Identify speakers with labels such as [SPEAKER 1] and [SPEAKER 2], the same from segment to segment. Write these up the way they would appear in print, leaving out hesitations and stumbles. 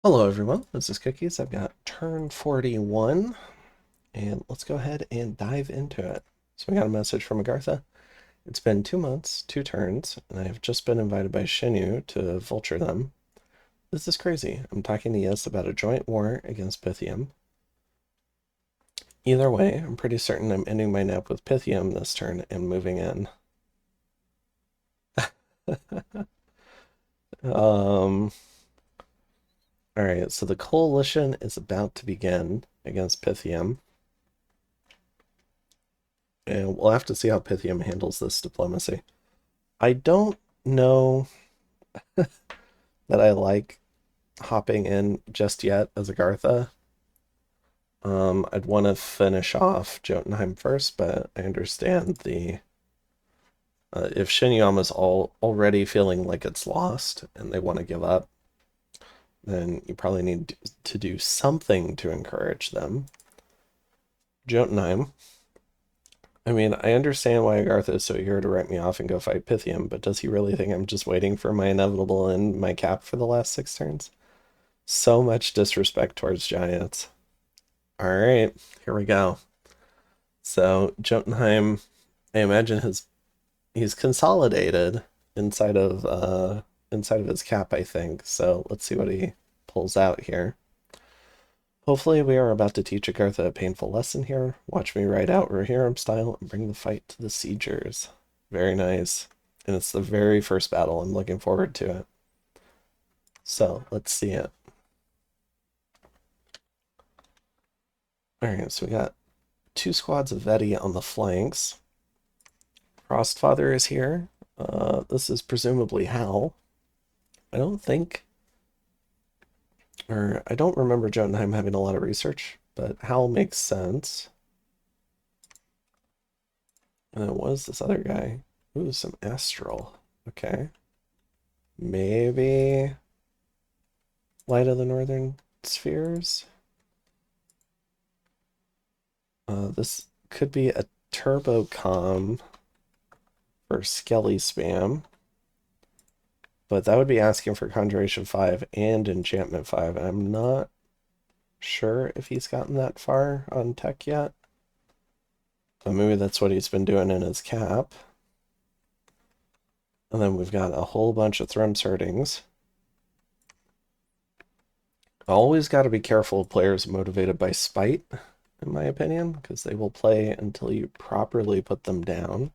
[SPEAKER 1] Hello everyone, this is Cookies. I've got turn 41, and let's go ahead and dive into it. So we got a message from Agartha. It's been 2 months, 2 turns, and I have just been invited by Shinyu to vulture them. This is crazy. I'm talking to Yes about a joint war against Pythium. Either way, I'm pretty certain I'm ending my nap with Pythium this turn and moving in. um, Alright, so the coalition is about to begin against Pythium. And we'll have to see how Pythium handles this diplomacy. I don't know that I like hopping in just yet as Agartha. I'd want to finish off Jotunheim first, but I understand the if Shinyama's already feeling like it's lost and they want to give up, then you probably need to do something to encourage them. Jotunheim. I mean, I understand why Agartha is so eager to write me off and go fight Pythium, but does he really think I'm just waiting for my inevitable and my cap for the last 6 turns? So much disrespect towards giants. All right, here we go. So Jotunheim, I imagine he's consolidated inside of his cap, I think. So let's see what he pulls out here. Hopefully we are about to teach Agartha a painful lesson here. Watch me ride out Rohirrim style and bring the fight to the siegers. Very nice. And it's the very first battle. I'm looking forward to it. So let's see it. Alright, so we got 2 squads of Veti on the flanks. Frostfather is here. This is presumably Hal. I don't think, or I don't remember Jotunheim having a lot of research, but Hal makes sense. And then what is this other guy? Ooh, some Astral. Okay. Maybe Light of the Northern Spheres? This could be a Turbo Com for Skelly spam, but that would be asking for Conjuration 5 and Enchantment 5, and I'm not sure if he's gotten that far on tech yet. But maybe that's what he's been doing in his cap. And then we've got a whole bunch of Thrum Serdings. Always got to be careful of players motivated by spite, in my opinion, because they will play until you properly put them down.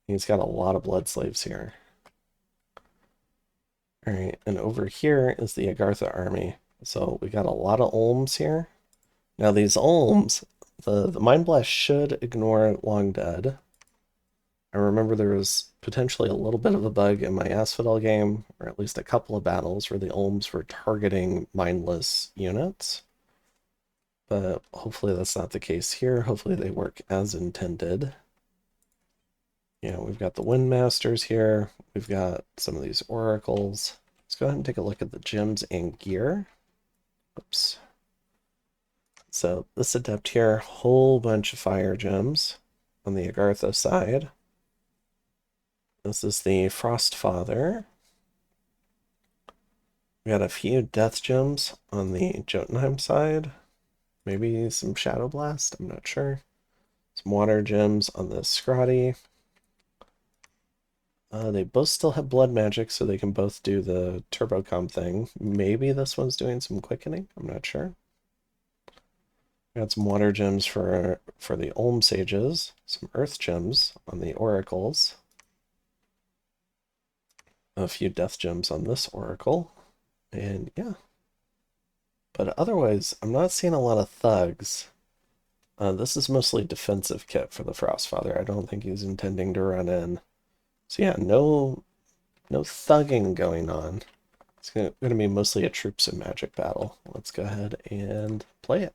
[SPEAKER 1] He's got a lot of blood slaves here. All right, and over here is the Agartha army. So we got a lot of Olms here. Now these Olms, the Mind Blast should ignore Long Dead. I remember there was potentially a little bit of a bug in my Asphodel game, or at least a couple of battles, where the Olms were targeting mindless units. But hopefully that's not the case here. Hopefully they work as intended. Yeah, we've got the Windmasters here. We've got some of these Oracles. Let's go ahead and take a look at the gems and gear. Oops. So this Adept here, whole bunch of fire gems on the Agartha side. This is the Frostfather. We got a few death gems on the Jotunheim side. Maybe some Shadow Blast, I'm not sure. Some water gems on the Scrotty. They both still have blood magic, so they can both do the Turbocom thing. Maybe this one's doing some quickening, I'm not sure. Got some water gems for the Olm Sages, some earth gems on the Oracles. A few death gems on this Oracle. And yeah. But otherwise, I'm not seeing a lot of thugs. This is mostly defensive kit for the Frostfather. I don't think he's intending to run in. So yeah, no thugging going on. It's going to be mostly a troops and magic battle. Let's go ahead and play it.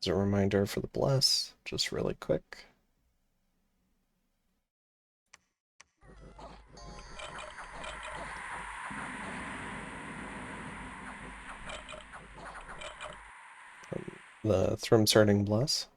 [SPEAKER 1] As a reminder for the bless, just really quick. The Thrumsarting bless.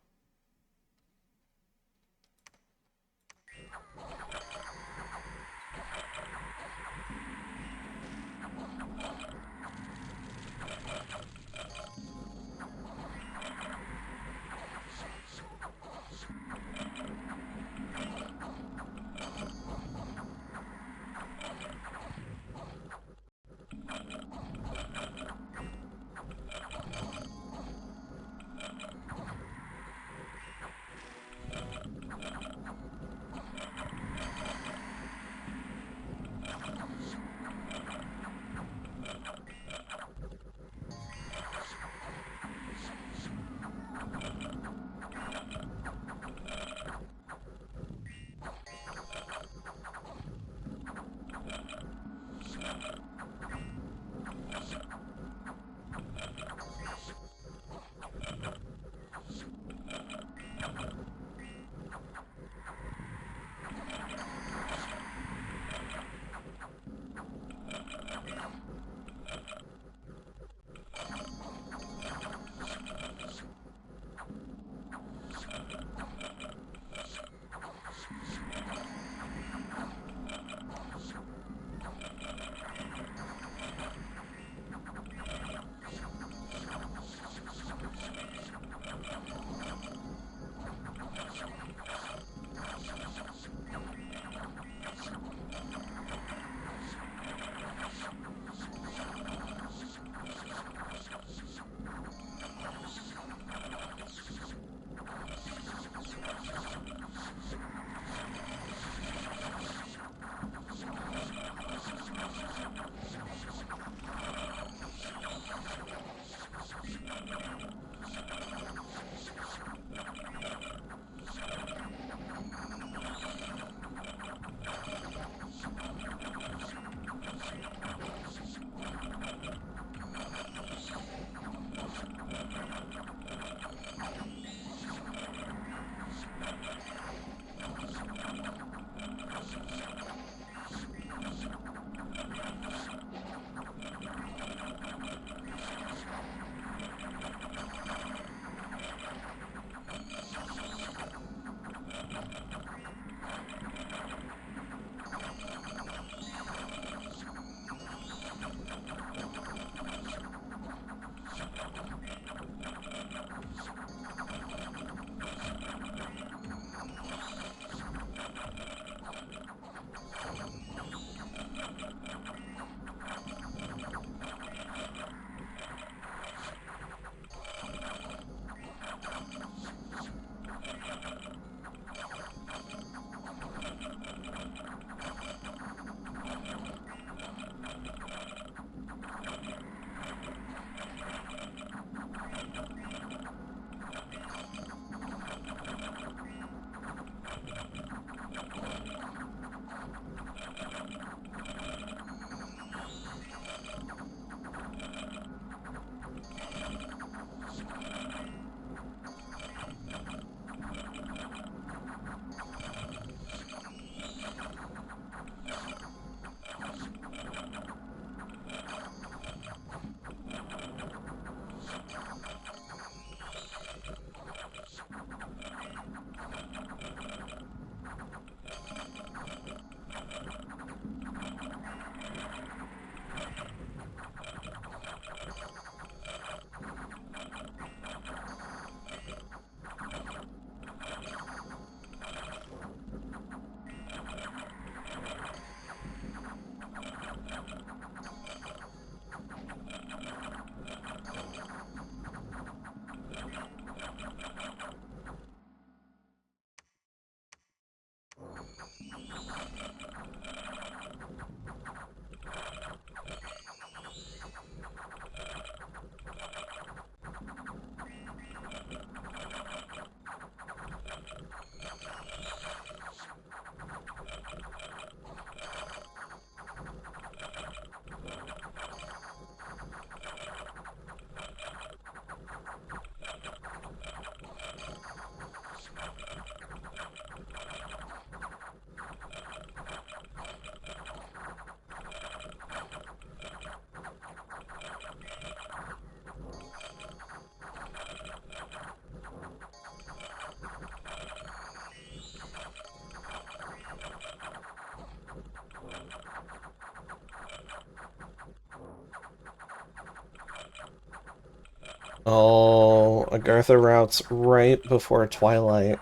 [SPEAKER 1] Oh, Agartha routes right before twilight.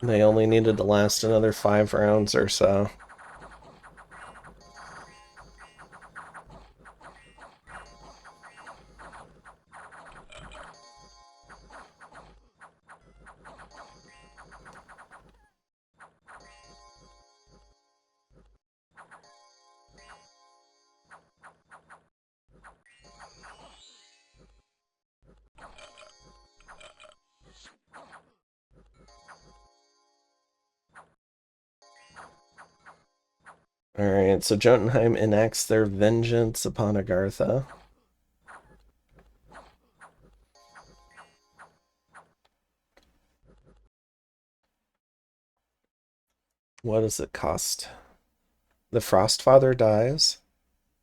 [SPEAKER 1] They only needed to last another 5 rounds or so. Alright, so Jotunheim enacts their vengeance upon Agartha. What does it cost? The Frostfather dies.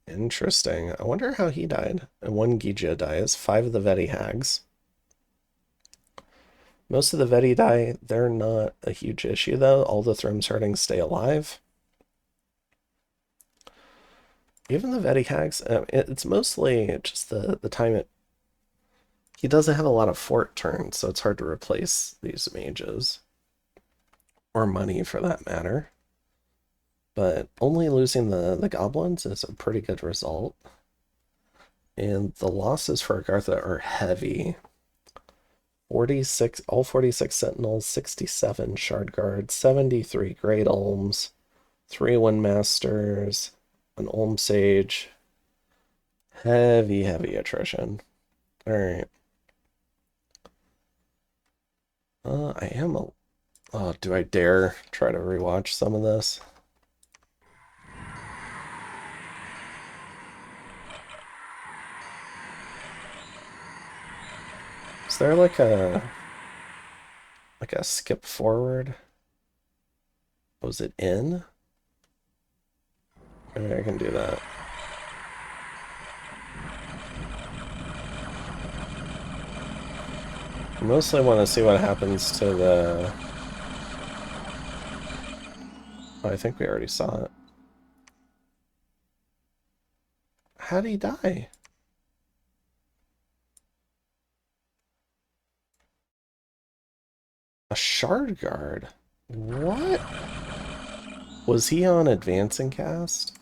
[SPEAKER 1] Interesting. I wonder how he died. And one Gija dies. 5 of the Veti hags. Most of the Veti die. They're not a huge issue, though. All the Thromes hurting stay alive. Even the Veti hags, it's mostly just the time it... He doesn't have a lot of fort turns, so it's hard to replace these mages. Or money, for that matter. But only losing the goblins is a pretty good result. And the losses for Agartha are heavy. 46, all 46 sentinels, 67 shard guards, 73 great olms, 3 wind masters, an olm sage. Heavy, heavy attrition. Alright. I am a... Oh, do I dare try to rewatch some of this? Is there like a skip forward? Was it in? Maybe I can do that. I mostly want to see what happens to the... Oh, I think we already saw it. How'd he die? A shard guard? What? Was he on advancing cast?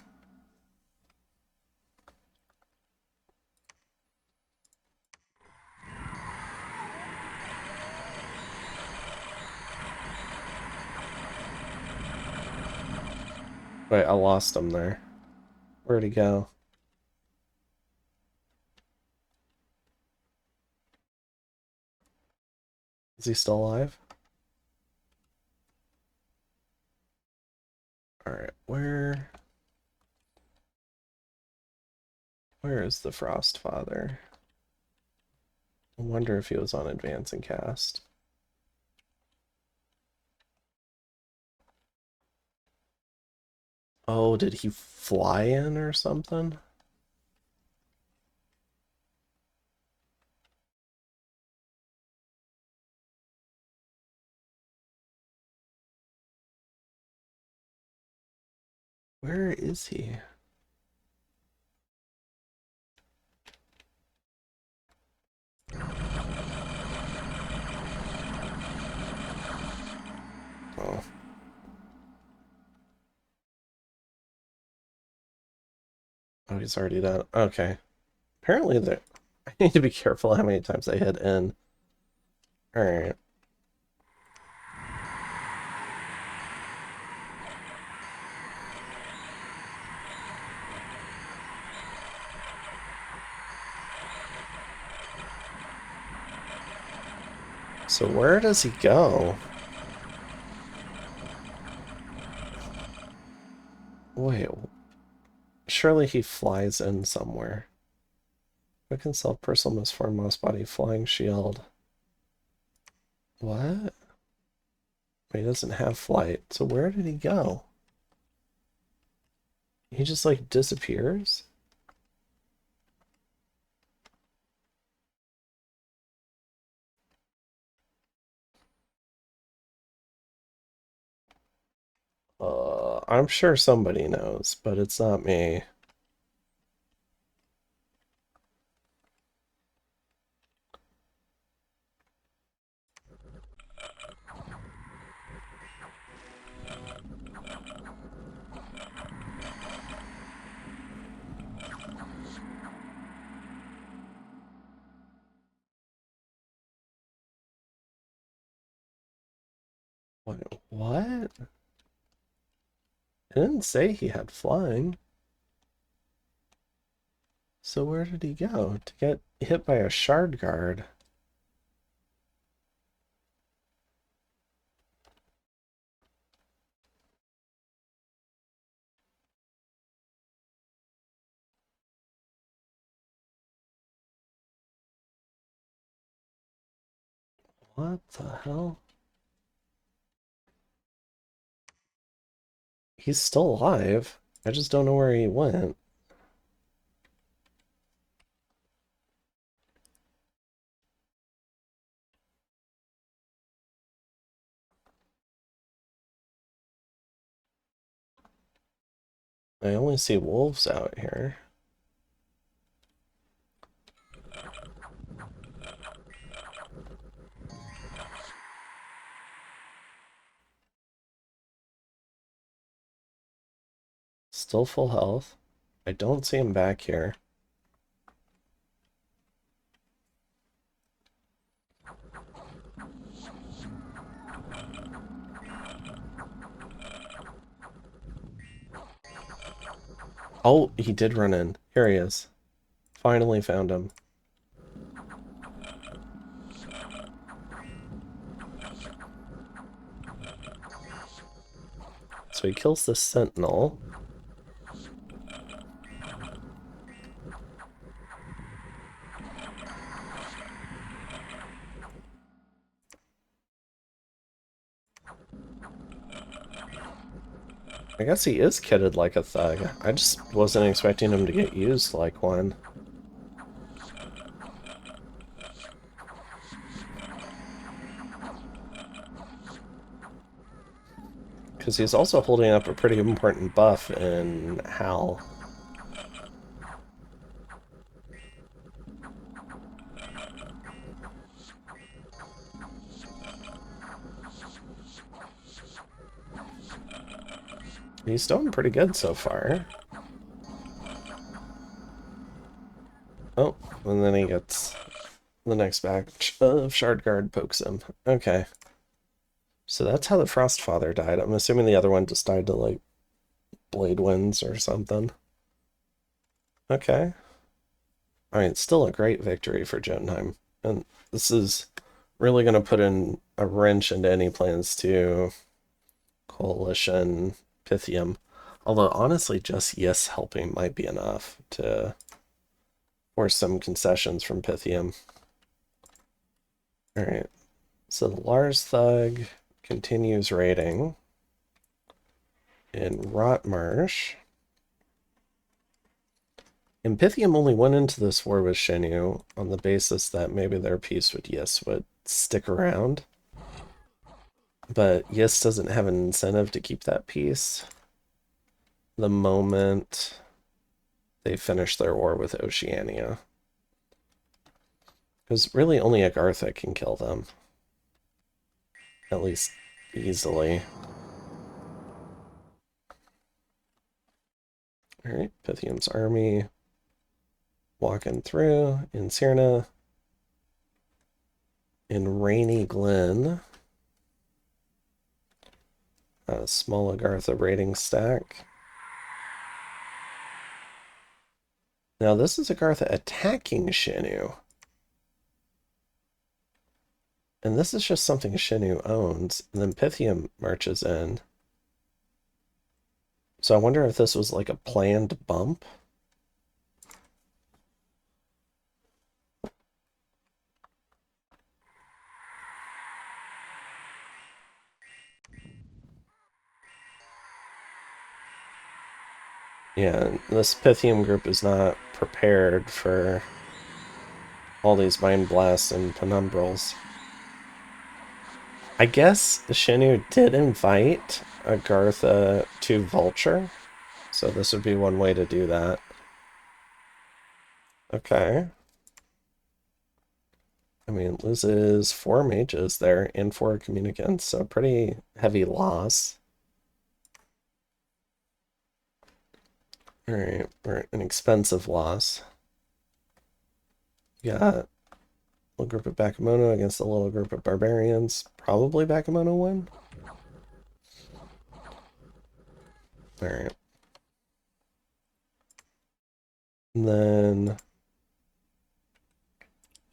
[SPEAKER 1] Wait, I lost him there. Where'd he go? Is he still alive? Alright, where is the Frost Father? I wonder if he was on advancing cast. Oh, did he fly in or something? Where is he? Oh. Oh, he's already done. Okay. Apparently there... I need to be careful how many times I hit in. Alright. So where does he go? Wait, surely he flies in somewhere. Quick and self-personal misform mouse body flying shield. What? He doesn't have flight. So where did he go? He just like disappears? I'm sure somebody knows, but it's not me. What? It didn't say he had flying. So where did he go? To get hit by a shard guard. What the hell? He's still alive. I just don't know where he went. I only see wolves out here. Still full health. I don't see him back here. Oh, he did run in. Here he is. Finally found him. So he kills the sentinel. I guess he is kitted like a thug. I just wasn't expecting him to get used like one. Because he's also holding up a pretty important buff in Hal. He's doing pretty good so far. Oh, and then he gets the next batch of Shard Guard pokes him. Okay. So that's how the Frostfather died. I'm assuming the other one just died to, like, blade winds or something. Okay. Alright, still a great victory for Jotunheim. And this is really going to put in a wrench into any plans to Coalition Pythium. Although, honestly, just yes helping might be enough to force some concessions from Pythium. Alright, so the Lars Thug continues raiding in Rotmarsh. And Pythium only went into this war with Shenyu on the basis that maybe their peace with Yis would stick around. But Yis doesn't have an incentive to keep that peace the moment they finish their war with Oceania. Because really only Agartha can kill them. At least easily. Alright, Pythium's army walking through in Cyrna. In Rainy Glen. A small Agartha raiding stack. Now this is Agartha attacking Shenyu. And this is just something Shenyu owns. And then Pythium marches in. So I wonder if this was like a planned bump. Yeah, this Pythium group is not prepared for all these Mind Blasts and Penumbrals. I guess Shenyu did invite Agartha to Vulture. So this would be one way to do that. Okay. I mean, loses 4 mages there and 4 communicants, so pretty heavy loss. Alright, or an expensive loss. Got a little group of Bakemono against a little group of barbarians. Probably Bakemono win. Alright. And then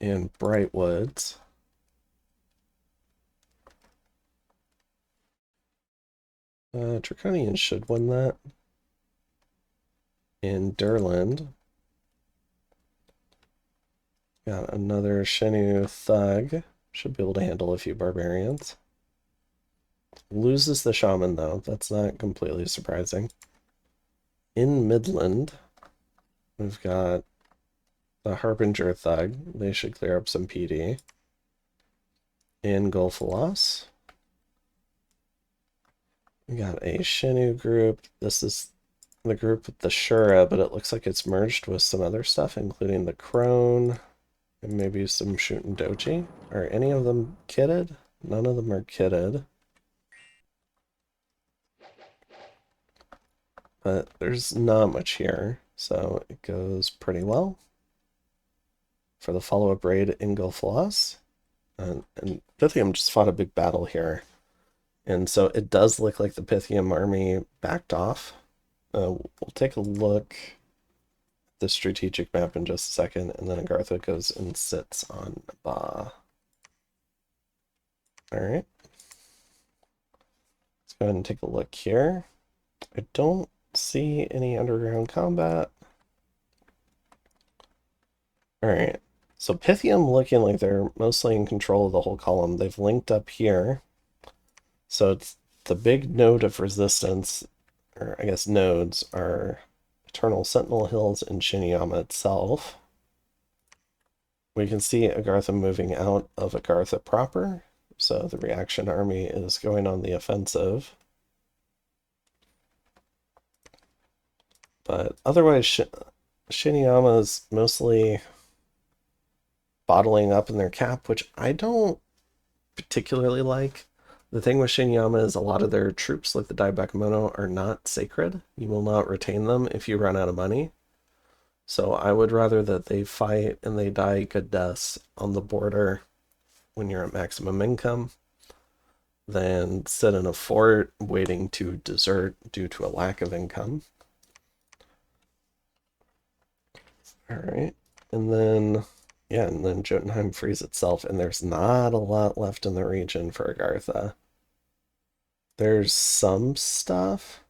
[SPEAKER 1] in Brightwoods. Draconian should win that. In Durland. Got another Shenu Thug. Should be able to handle a few barbarians. Loses the Shaman, though. That's not completely surprising. In Midland, we've got the Harbinger Thug. They should clear up some PD. In Golfalos, we got a Shenu group. This is the group with the Shura, but it looks like it's merged with some other stuff, including the Crone and maybe some Shootin' Doji. Are any of them kitted? None of them are kitted. But there's not much here, so it goes pretty well. For the follow-up raid in Golfalos. And Pythium just fought a big battle here. And so it does look like the Pythium army backed off. We'll take a look at the strategic map in just a second, and then Agartha goes and sits on Ba. Alright. Let's go ahead and take a look here. I don't see any underground combat. Alright. So Pythium looking like they're mostly in control of the whole column. They've linked up here. So it's the big node of resistance, or I guess nodes, are Eternal Sentinel Hills and Shiniyama itself. We can see Agartha moving out of Agartha proper, so the reaction army is going on the offensive. But otherwise, Shiniyama is mostly bottling up in their cap, which I don't particularly like. The thing with Shinyama is a lot of their troops, like the Daibakemono, are not sacred. You will not retain them if you run out of money. So I would rather that they fight and they die good deaths on the border when you're at maximum income than sit in a fort waiting to desert due to a lack of income. Alright, and then, yeah, and then Jotunheim frees itself, and there's not a lot left in the region for Agartha. There's some stuff,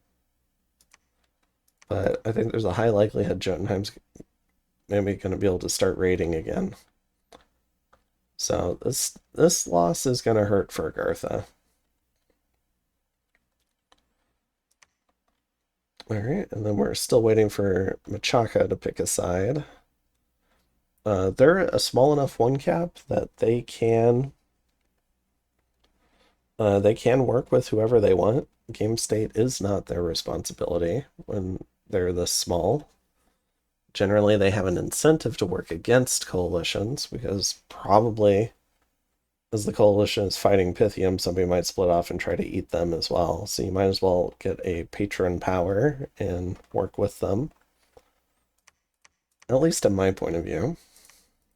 [SPEAKER 1] but I think there's a high likelihood Jotunheim's maybe going to be able to start raiding again. So this loss is going to hurt for Agartha. Alright, and then we're still waiting for Machaka to pick a side. They're a small enough one cap that they can work with whoever they want. Game state is not their responsibility when they're this small. Generally, they have an incentive to work against coalitions because probably as the coalition is fighting Pythium, somebody might split off and try to eat them as well. So you might as well get a patron power and work with them. At least in my point of view.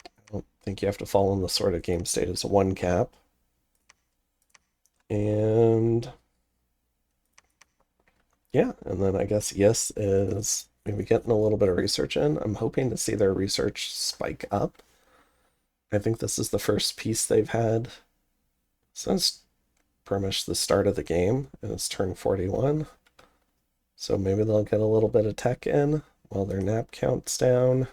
[SPEAKER 1] I don't think you have to follow in the sort of game state as a one cap. And yeah, and then I guess yes is maybe getting a little bit of research in. I'm hoping to see their research spike up. I think this is the first piece they've had since pretty much the start of the game, and it's turn 41. So maybe they'll get a little bit of tech in while their nap counts down.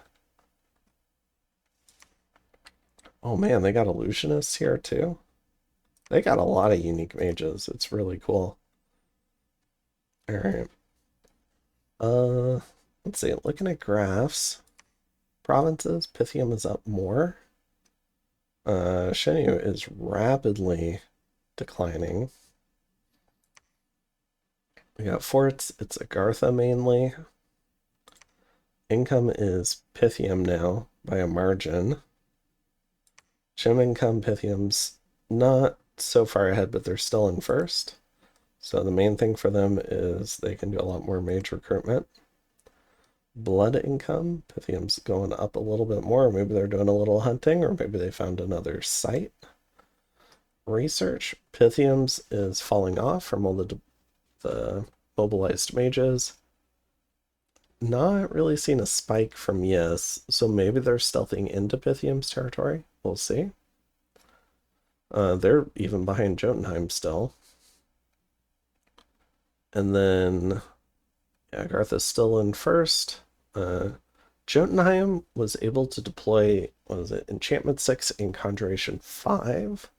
[SPEAKER 1] Oh man, they got illusionists here too. They got a lot of unique mages. It's really cool. Alright. Let's see, looking at graphs. Provinces, Pythium is up more. Shenu is rapidly declining. We got forts, it's Agartha mainly. Income is Pythium now by a margin. Gem income, Pythium's not so far ahead, but they're still in first. So the main thing for them is they can do a lot more mage recruitment. Blood income, Pythium's going up a little bit more. Maybe they're doing a little hunting, or maybe they found another site. Research, Pythium's is falling off from all the mobilized mages. Not really seen a spike from Yes, so maybe they're stealthing into Pythium's territory. We'll see. They're even behind Jotunheim still. And then, yeah, Gartha's still in first. Jotunheim was able to deploy, what was it, Enchantment 6 and Conjuration 5.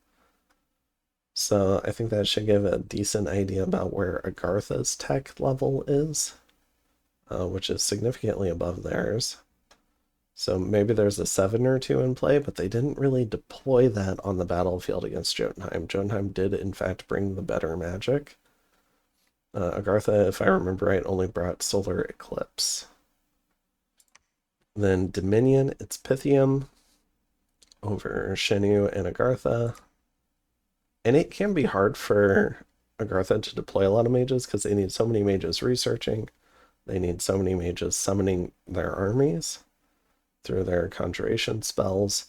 [SPEAKER 1] So I think that should give a decent idea about where Agartha's tech level is, which is significantly above theirs. So maybe there's a 7 or 2 in play, but they didn't really deploy that on the battlefield against Jotunheim. Jotunheim did, in fact, bring the better magic. Agartha, if I remember right, only brought Solar Eclipse. Then Dominion, it's Pythium over Shenyu and Agartha. And it can be hard for Agartha to deploy a lot of mages because they need so many mages researching. They need so many mages summoning their armies through their conjuration spells.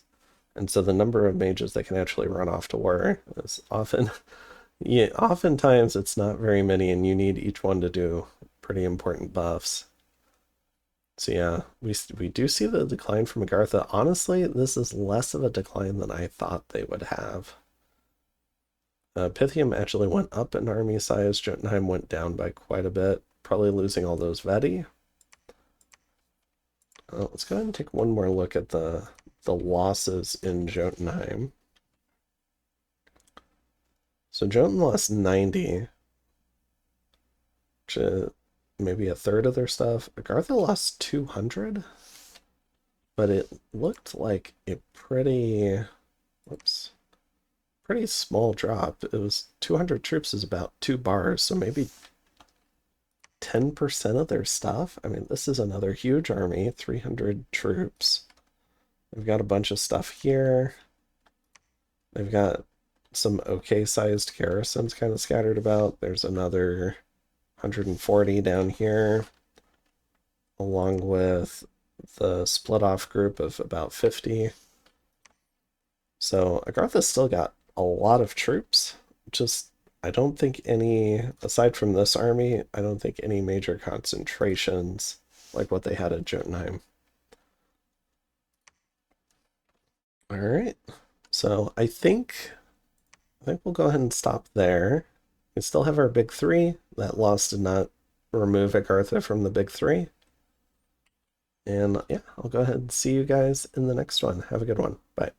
[SPEAKER 1] And so the number of mages they can actually run off to war is often, yeah, oftentimes it's not very many, and you need each one to do pretty important buffs. So yeah, we do see the decline from Agartha. Honestly, this is less of a decline than I thought they would have. Pythium actually went up in army size. Jotunheim went down by quite a bit, probably losing all those Veti. Let's go ahead and take one more look at the losses in Jotunheim. So Jotun lost 90, which is maybe a third of their stuff. Agartha lost 200, but it looked like a pretty, whoops, pretty small drop. It was 200 troops is about 2 bars, so maybe 10% of their stuff. I mean, this is another huge army, 300 troops. They've got a bunch of stuff here. They've got some okay-sized garrisons kind of scattered about. There's another 140 down here, along with the split-off group of about 50. So Agartha's still got a lot of troops. Just, I don't think any, aside from this army, I don't think any major concentrations like what they had at Jotunheim. All right, so I think we'll go ahead and stop there. We still have our big 3. That loss did not remove Agartha from the big 3. And yeah, I'll go ahead and see you guys in the next one. Have a good one. Bye.